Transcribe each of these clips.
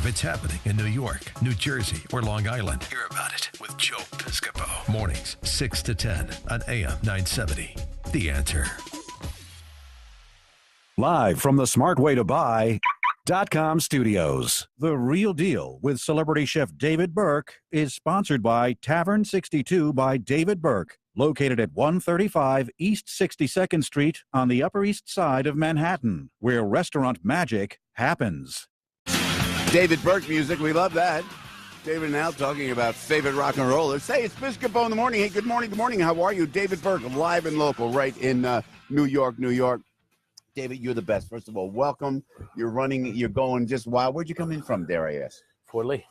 it's happening in New York, New Jersey, or Long Island, hear about it with Joe Piscopo. Mornings, 6 to 10 on AM 970. The Answer. Live from the smartwaytobuy.com studios. The Real Deal with celebrity chef David Burke is sponsored by Tavern 62 by David Burke, located at 135 East 62nd Street on the Upper East Side of Manhattan, where restaurant magic happens. David Burke music, we love that. David and Al talking about favorite rock and rollers. Hey, it's Piscopo in the morning. Hey, good morning, How are you? David Burke, live and local, right in New York, New York. David, you're the best. First of all, welcome. You're going just wild. Where'd you come in from, dare I ask? Fort Lee.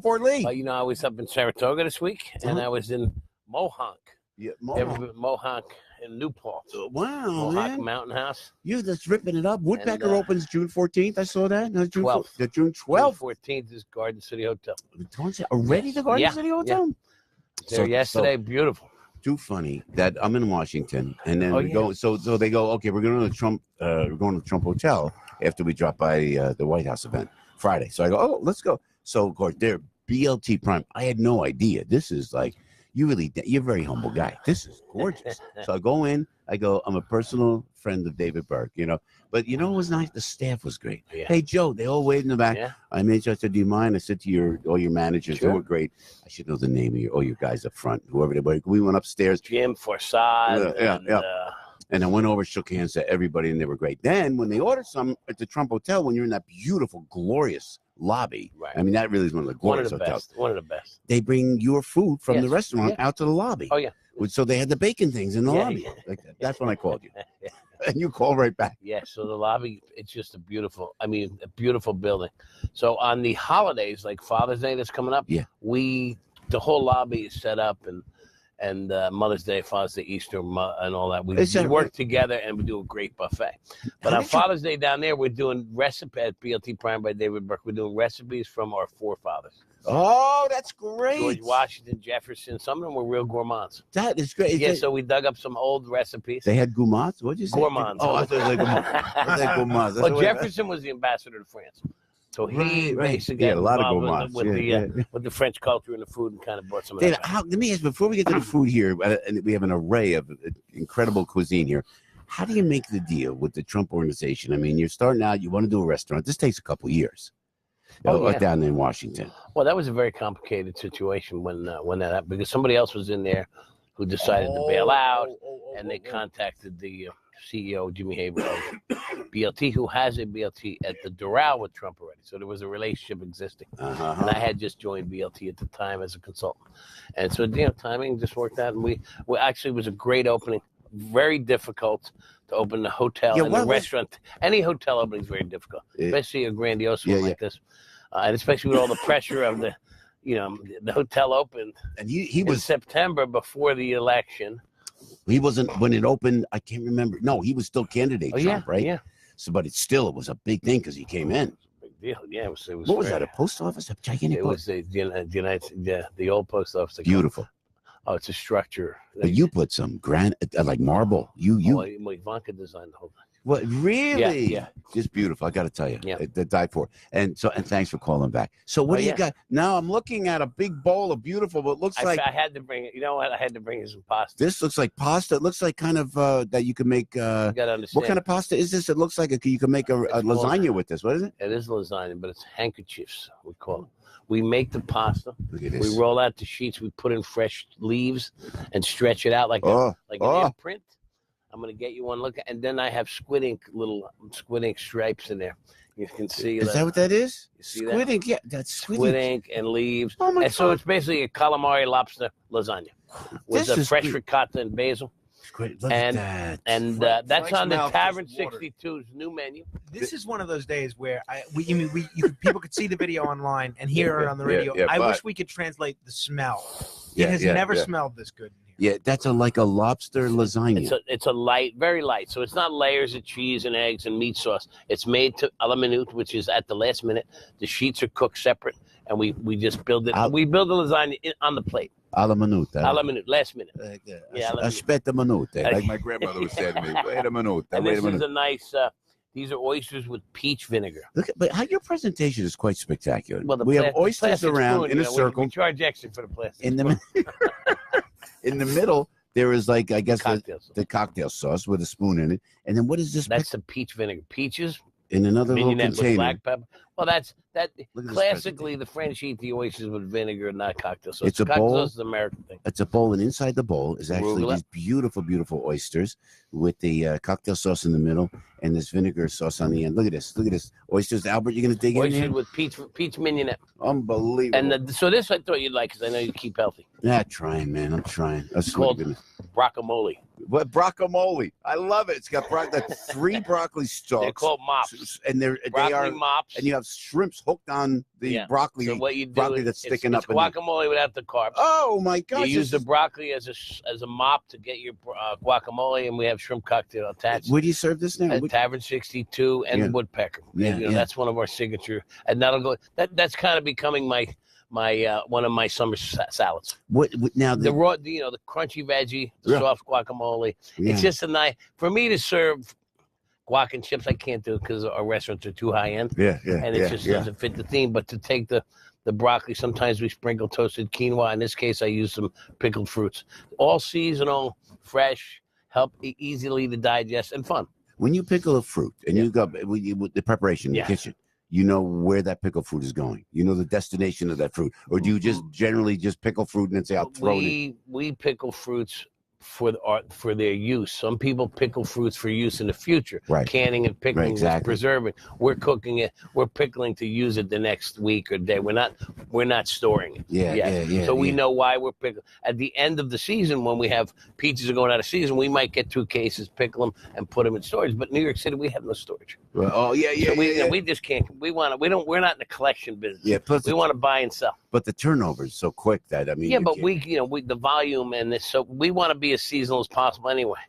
Fort Lee. I was up in Saratoga this week, and I was in Mohonk. Yeah, Mohonk in Newport. Wow, Mohonk man. Mountain House. You're just ripping it up. Woodpecker opens June 14th. I saw that. No, June 12th. The June 12th. June 14th is Garden City Hotel. Already the Garden City Hotel? Yeah. There yesterday. Beautiful. Too funny that I'm in Washington, and then we go. So they go. Okay, we're going to the Trump. We're going to the Trump Hotel after we drop by the White House event Friday. So I go. Oh, let's go. So of course they're BLT Prime. I had no idea. This is like you're a very humble guy. This is gorgeous. So I go in. I go. I'm a personal friend of David Burke. But it was nice. The staff was great. Yeah. Hey Joe, they all wait in the back. Yeah. I said, do you mind? I said to all your managers, They were great. I should know the name of all your guys up front, whoever they were. We went upstairs. Jim Forsad. And I went over, shook hands to everybody, and they were great. Then when they ordered some at the Trump Hotel, when you're in that beautiful, glorious lobby, right. That really is one of the glorious hotels. One of the best. They bring your food from the restaurant out to the lobby. Oh yeah. So they had the bacon things in the lobby. Like that. That's when I called you. And you call right back. Yeah, so the lobby, it's just a beautiful building. So on the holidays, like Father's Day that's coming up, the whole lobby is set up, and Mother's Day, Father's Day, Easter, and all that. We work together, and we do a great buffet. But on Father's Day down there, we're doing recipe at BLT Prime by David Burke. We're doing recipes from our forefathers. Oh, that's great. George Washington, Jefferson. Some of them were real gourmands. That is great. So we dug up some old recipes. They had gourmands? What'd you say? Gourmands. Oh, I thought it was like gourmands. Well, Jefferson was the ambassador to France. So he basically got a lot of gourmands. With the French culture and the food and kind of brought some of that. Let me ask, before we get to the food here, and we have an array of incredible cuisine here, how do you make the deal with the Trump organization? You're starting out, you want to do a restaurant. This takes a couple years. Down in Washington. Well, that was a very complicated situation when that happened, because somebody else was in there who decided to bail out, and they contacted the CEO, Jimmy Haber, of BLT, who has a BLT at the Doral with Trump already. So there was a relationship existing. And I had just joined BLT at the time as a consultant. And so, timing just worked out. And we actually, it was a great opening, very difficult to open the hotel and the restaurant. Any hotel opening is very difficult, especially a grandiose one like this. And especially with all the pressure of the hotel opened. And he was in September before the election. He wasn't when it opened. I can't remember. No, he was still candidate Trump, right? Yeah. So, but it was a big thing because he came in. Big deal. Yeah, it was. What was that? A post office? A gigantic. It was the old post office. Beautiful. Oh, it's a structure. But you put some like marble. Ivanka designed the whole thing. What, really? Yeah. Just beautiful. I got to tell you. Yeah. The die for. And thanks for calling back. So what do you got? Now I'm looking at a big bowl of beautiful, but it looks like. I had to bring it. You know what? I had to bring you some pasta. This looks like pasta. It looks like kind of that you can make. You got to understand. What kind of pasta is this? It looks like you can make a lasagna with this. What is it? It is lasagna, but it's handkerchiefs, we call it. We make the pasta. Look at this. We roll out the sheets. We put in fresh leaves and stretch it out like an imprint. I'm going to get you one look. And then I have little squid ink stripes in there. You can see. Is that what that is? You see squid that? Ink? Yeah, that's squid ink and leaves. Oh, my God. So it's basically a calamari lobster lasagna with the fresh ricotta and basil. Great. Look at that. And that's on the Tavern 62's new menu. This is one of those days where people could see the video online and hear it on the radio. I wish we could translate the smell. It has never smelled this good in here. Yeah, that's like a lobster lasagna. It's a light, very light. So it's not layers of cheese and eggs and meat sauce. It's made to a la minute, which is at the last minute. The sheets are cooked separate, and we just build it. We build the lasagna on the plate. Alla minute. Alla minute, last minute. Aspetta minute, like my grandmother would say to me. Wait a minute. And this is a nice, These are oysters with peach vinegar. Look, but how your presentation is quite spectacular. Well, we have oysters around in a circle. We charge extra for the plastic. In the middle, there is like, I guess, the cocktail sauce with a spoon in it. And then what is this? That's the peach vinegar. Peaches in another little container. With black pepper. Well, that. Classically, the French eat the oysters with vinegar, not cocktail sauce. It's a cocktail bowl. Sauce is an American thing. It's a bowl, and inside the bowl is actually Arugula. these beautiful, beautiful oysters with the cocktail sauce in the middle and this vinegar sauce on the end. Look at this. Look at this. Oysters. Albert, you're going to dig in Oysters there? with peach mignonette. Unbelievable. And so this I thought you'd like because I know you keep healthy. Yeah, trying, man. I'm trying. It's called guacamole. What guacamole? I love it. It's got 3 broccoli stalks. They're called mops. And they are mops. And you have shrimps hooked on the broccoli. So what you do broccoli that's sticking up. It's guacamole without the carbs. Oh my gosh! You use the broccoli as a mop to get your guacamole, and we have shrimp cocktail attached. Where do you serve this now? At Tavern 62 and Woodpecker. Yeah, that's one of our signature, and that'll go. That's kind of becoming my one of my summer salads. What now? The raw, the crunchy veggie, the soft guacamole. Yeah. It's just a nice for me to serve guac and chips. I can't do it because our restaurants are too high end. And it just doesn't fit the theme. But to take the broccoli, sometimes we sprinkle toasted quinoa. In this case, I use some pickled fruits. All seasonal, fresh, help easily to digest and fun. When you pickle a fruit and you go with the preparation in the kitchen, you know where that pickled fruit is going. You know the destination of that fruit, or do you just generally just pickle fruit and then say, "I'll throw it in"? We pickle fruits for their use. Some people pickle fruits for use in the future. Right. Canning and pickling, exactly. Preserving. We're cooking it. We're pickling to use it the next week or day. We're not storing it. Yeah. So we know why we're pickling. At the end of the season, when we have peaches are going out of season, we might get 2 cases, pickle them, and put them in storage. But in New York City, we have no storage. Well, we just can't. We're not in the collection business. Yeah. We want to buy and sell. But the turnover is so quick that but the volume and this. So we want to be as seasonal as possible anyway.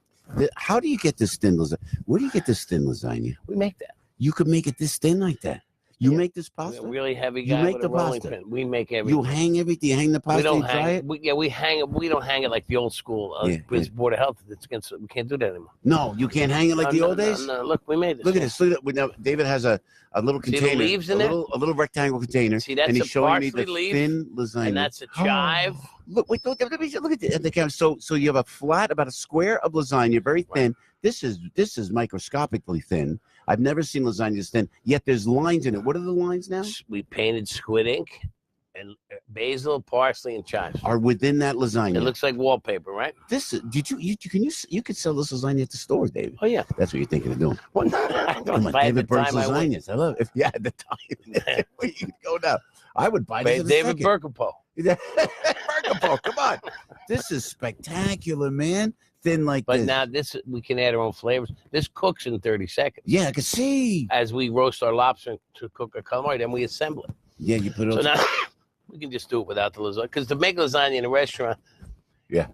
How do you get this thin lasagna? Where do you get this thin lasagna? We make that. You could make it this thin like that. You make this pasta? We're a really heavy guy. You make with the a rolling pasta. Pin. We make everything. You hang everything. You hang the pasta. We don't and hang dry it. We hang it. We don't hang it like the old school. It's Board of Health. It's against. We can't do that anymore. No, you can't hang it like the old days. No, look, we made this. Look at this. Look at it. Now, David has a little container. See the leaves in a little rectangle container. See, that's and he's showing me the leaf, thin lasagna. And that's a chive. Look at the camera. So you have a flat, about a square of lasagna, very thin. Right. This is microscopically thin. I've never seen lasagna this thin. Yet there's lines in it. What are the lines now? We painted squid ink and basil, parsley, and chives. Are within that lasagna. It looks like wallpaper, right? You could sell this lasagna at the store, David. Oh yeah, that's what you're thinking of doing. Well, no, I don't. David Burke's lasagnas. I love it. If you had the time, where you could go now. I would buy this. David Burkepo. Burkepo, come on. This is spectacular, man. Thin like but this. Now this we can add our own flavors. This cooks in 30 seconds. Yeah, I can see. As we roast our lobster to cook our calamari, then we assemble it. Yeah, you put it. So now we can just do it without the lasagna. Because to make lasagna in a restaurant,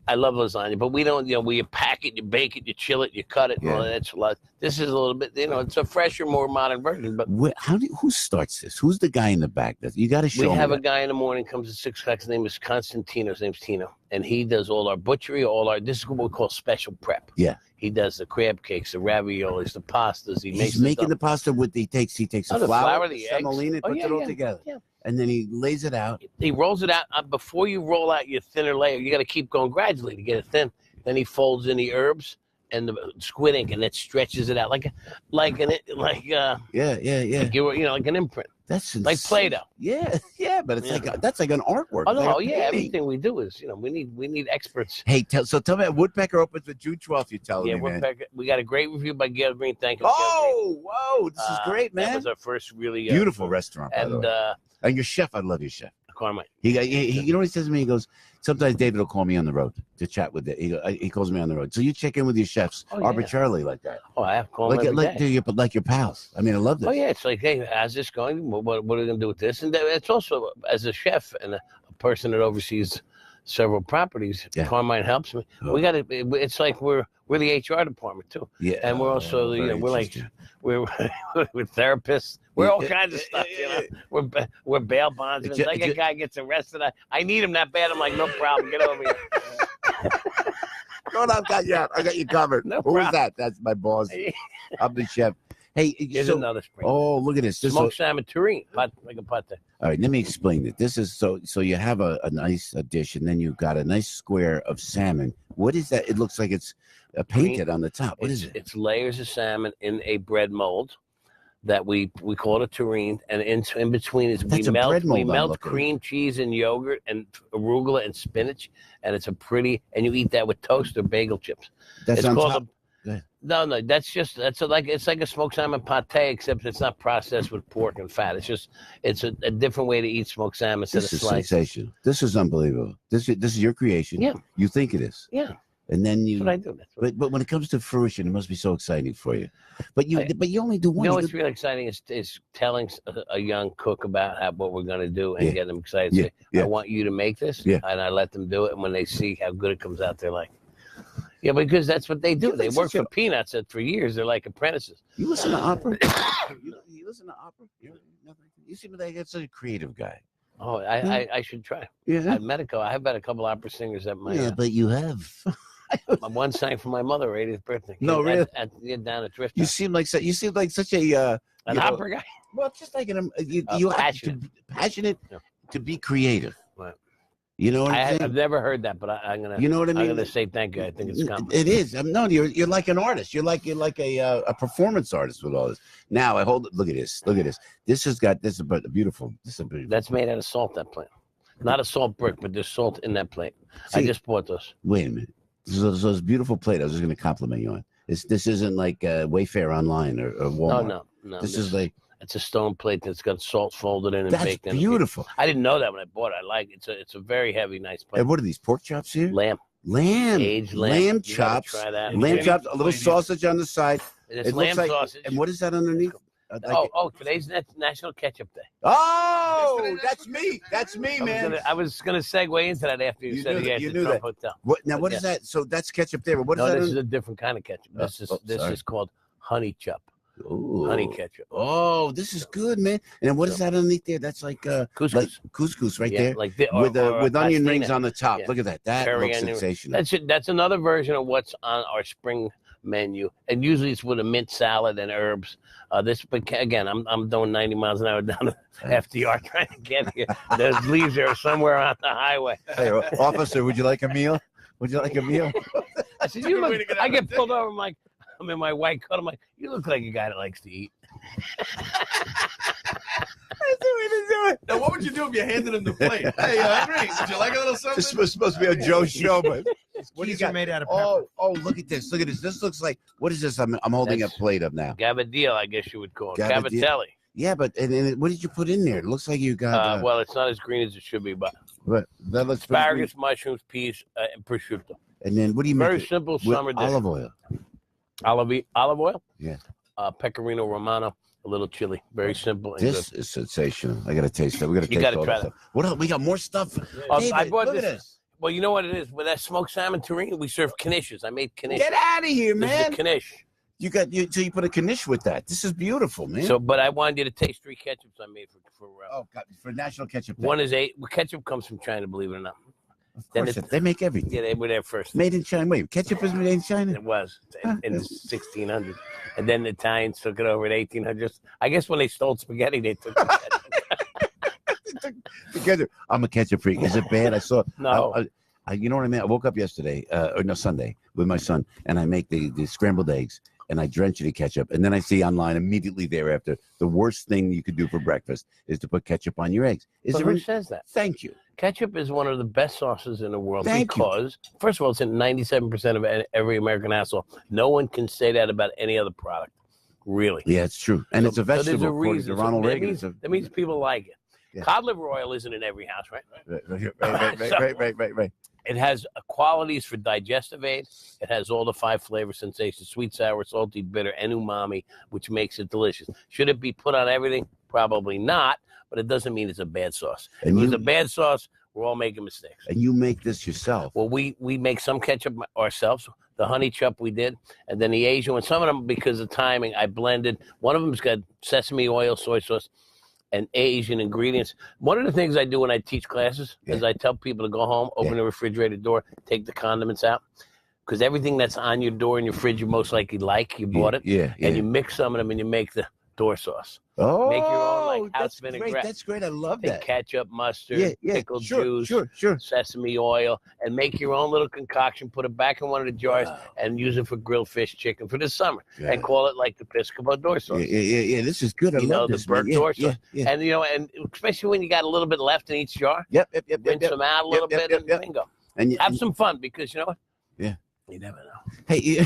I love lasagna, but we don't. You pack it, you bake it, you chill it, you cut it. Yeah. That's a lot. This is a little bit. It's a fresher, more modern version. But who starts this? Who's the guy in the back? You got to show. We have a guy in the morning comes at 6 o'clock. His name is Constantino. His name's Tino, and he does all our butchery, this is what we call special prep. Yeah. He does the crab cakes, the raviolis, the pastas. He's making the pasta with he takes the flour, the semolina, puts it all together. Yeah. And then he lays it out. He rolls it out. Before you roll out your thinner layer, you got to keep going gradually to get it thin. Then he folds in the herbs and the squid ink, and that stretches it out like an imprint. That's insane. Like Play-Doh. Yeah, but it's that's like an artwork. Oh no, everything we do is we need experts. Hey, tell me, Woodpecker opens with June 12th. You tell me, Woodpecker. Man. We got a great review by Gail Green. Thank you. Whoa, this is great, man. That was our first really beautiful restaurant, by the way. And your chef, I love your chef. Carmine. You know what he says to me? He goes, sometimes David will call me on the road to chat with it. He calls me on the road. So you check in with your chefs arbitrarily like that. Oh, I have to call them every day. Like your pals. I mean, I love this. Oh yeah, it's like, hey, how's this going? What are we gonna do with this? And it's also as a chef and a person that oversees several properties. Yeah. Carmine helps me. Oh. We got to. It's like we're the HR department too. Yeah, and we're also we're therapists. We're all kinds of stuff. We're bail bondsmen. Like a guy gets arrested, I need him that bad. I'm like, no problem. Get over here. Hold on, I got you covered. No Who is that? That's my boss. I'm the chef. Hey, here's another spring. Oh, look at this. Smoked salmon tureen, like a pate. All right, let me explain it. This is so you have a nice dish, and then you've got a nice square of salmon. What is that? It looks like it's painted on the top. What is it? It's layers of salmon in a bread mold that we call it a tureen, and in between is we melt cream cheese and yogurt and arugula and spinach, and it's and you eat that with toast or bagel chips. That's on top. No, it's like a smoked salmon pate, except it's not processed with pork and fat. It's a different way to eat smoked salmon instead of sliced. This is sensational. This is unbelievable. This is your creation. Yeah. You think it is. Yeah. And then That's what I do. But when it comes to fruition, it must be so exciting for you. But you only do one. You know what's really exciting is telling a young cook about what we're going to do and get them excited. Say, I want you to make this, and I let them do it. And when they see how good it comes out, they're like, yeah, because that's what they do. They work for peanuts for years. They're like apprentices. You listen to opera? you listen to opera? You seem like that's a creative guy. Oh, I should try. Yeah. At Medico, I have had a couple opera singers at my. Yeah, but you have. One sang for my mother 80th birthday. No, really? Down at Thrift. You seem like such a an opera guy. Well, just like you passionate to be creative. Right. You know what I'm saying? I've never heard that, but I'm gonna. You know what I mean? I'm gonna say thank you. I think it's common. It is. No, you're like an artist. You're like a performance artist with all this. Now look at this. Look at this. This is a beautiful. That's made out of salt. That plate, not a salt brick, but there's salt in that plate. See, I just bought those. Wait a minute. So this beautiful plate. I was just going to compliment you on. This isn't like Wayfair online or Walmart. No. This is like. It's a stone plate that's got salt folded in and that's baked in. Beautiful. I didn't know that when I bought it. I like it. It's a very heavy, nice plate. And what are these pork chops here? Lamb. Aged lamb chops. Try that. Lamb chops. A little sausage on the side. It's lamb sausage. And what is that underneath? Today's National Ketchup Day. Oh, that's me. That's me, man. I was gonna segue into that after you said you knew that. Hotel. What is that? So that's ketchup there. But what is that? This is a different kind of ketchup. This is called honey chup. Ooh. Honey ketchup. Oh, this is good, man. And what is that underneath there? That's like couscous right there, like with onion rings on the top. Yeah. Look at that. That looks sensational. That's another version of what's on our spring menu, and usually it's with a mint salad and herbs. Again, I'm doing 90 miles an hour down the FDR trying to get here. Those leaves are somewhere on the highway. Hey, officer, would you like a meal? Would you like a meal? I said, you look. I get pulled over. I'm in my white coat. I'm like, you look like a guy that likes to eat. That's the way to do it. Now, what would you do if you handed him the plate? Hey, Henry, would you like a little something? This was supposed to be a Joe show, but what do you got made out of pepper? Oh, look at this. Look at this. This looks like, what is this? I'm holding a plate of now. Gabardine, I guess you would call it. Gabatelli. Yeah, but and what did you put in there? It looks like you got. Well, it's not as green as it should be, but that looks asparagus, mushrooms, peas, and prosciutto. And then what do you make? Very simple summer dish. Olive oil. Olive oil? Yeah. Pecorino Romano, a little chili. Very simple. And this is sensational. I got to taste that. We got to taste You got to try that. What else? We got more stuff. David, I bought look this. At this. Well, you know what it is? With that smoked salmon tureen, we serve knishes. I made knish. Get out of here, man. This is a knish. So you put a knish with that. This is beautiful, man. So, but I wanted you to taste 3 ketchups I made for National Ketchup Day. One is ketchup comes from China, believe it or not. Of course, they make everything. Yeah, they were there first. Made in China. Wait, ketchup is made in China? It was in the 1600s. And then the Italians took it over in 1800s. I guess when they stole spaghetti, they took it. I'm a ketchup freak. Is it bad? I saw. No. You know what I mean? I woke up yesterday, Sunday, with my son, and I make the scrambled eggs, and I drench it in ketchup. And then I see online immediately thereafter, the worst thing you could do for breakfast is to put ketchup on your eggs. Who says that? Thank you. Ketchup is one of the best sauces in the world because, first of all, it's in 97% of every American household. No one can say that about any other product, really. Yeah, it's true. And it's a vegetable, so according to Ronald Reagan. That means people like it. Yeah. Cod liver oil isn't in every house, right? Right. It has qualities for digestive aid. It has all the 5 flavor sensations: sweet, sour, salty, bitter, and umami, which makes it delicious. Should it be put on everything? Probably not, but it doesn't mean it's a bad sauce. If it was a bad sauce, we're all making mistakes. And you make this yourself? Well, we make some ketchup ourselves. The honey chup we did, and then the Asian one. Some of them, because of timing, I blended. One of them's got sesame oil, soy sauce, and Asian ingredients. One of the things I do when I teach classes is I tell people to go home, open the refrigerator door, take the condiments out. because everything that's on your door and your fridge you most likely you bought it. Yeah. And you mix some of them and you make the door sauce. Oh, make your own like house vinaigrette. Great. That's great. I love that. Ketchup, mustard, pickled juice, sesame oil, and make your own little concoction. Put it back in one of the jars and use it for grilled fish, chicken for the summer, and call it like the Piscopo door sauce. Yeah. This is good. I love this. The Burke door sauce, and and especially when you got a little bit left in each jar. Rinse them out a little bit, and bingo. And have some fun because you know what? Yeah. You never know. Hey,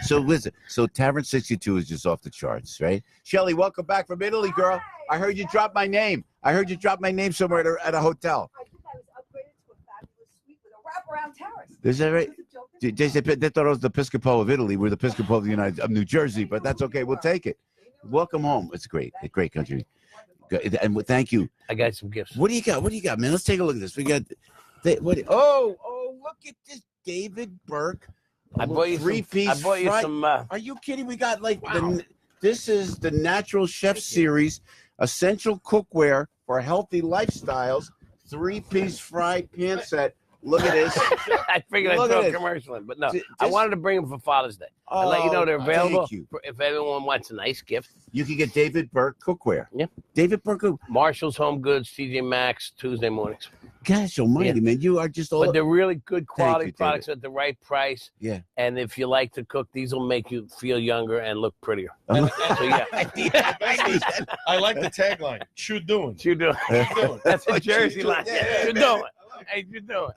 so listen. So Tavern 62 is just off the charts, right? Shelly, welcome back from Italy, girl. I heard you drop my name. Somewhere at a hotel. I think I was upgraded to a fabulous suite with a wraparound terrace. Is that right? They thought it was the Piscopo of Italy. We're the Piscopo of New Jersey, but that's okay. We'll take it. Welcome home. It's great. A great country. And thank you. I got some gifts. What do you got, man? Let's take a look at this. We got. Look at this. David Burke. I bought you three-piece. I bought you some. Are you kidding? We got this is the Natural Chef Series, essential cookware for healthy lifestyles. 3-piece fried pan set. Look at this. I figured I'd throw a commercial in, but no. I wanted to bring them for Father's Day. I'll let you know they're available if everyone wants a nice gift. You can get David Burke cookware. Yeah. David Burke. Marshall's Home Goods, TJ Maxx, Tuesday mornings. Gosh almighty, man. You are just all... But they're really good quality products at the right price. Yeah. And if you like to cook, these will make you feel younger and look prettier. I like the tagline. Shoot doing. That's a Jersey line. Shoot doing. Hey, you doing?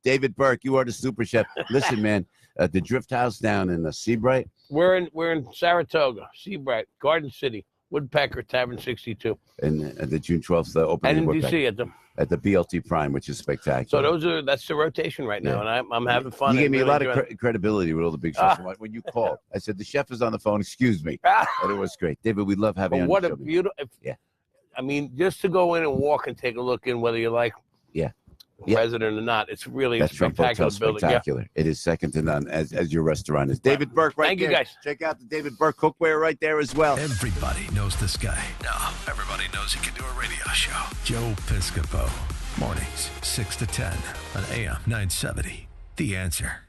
David Burke, you are the super chef. Listen, man, the Drift House down in Seabright. We're in Saratoga, Seabright, Garden City, Woodpecker, Tavern 62. And the June 12th opening. And in DC at the BLT Prime, which is spectacular. So that's the rotation right now, and I'm having fun. You gave me a lot of credibility with all the big chefs. When you called, I said, the chef is on the phone, excuse me. And it was great. David, we love having you on what the show. A beautiful... I mean, just to go in and walk and take a look in, whether you like resident or not, it's really a spectacular building. Spectacular. It is second to none as your restaurant is. David Burke right there. Thank you, guys. Check out the David Burke cookware right there as well. Everybody knows this guy. Now, everybody knows he can do a radio show. Joe Piscopo. Mornings, 6 to 10 on AM 970. The Answer.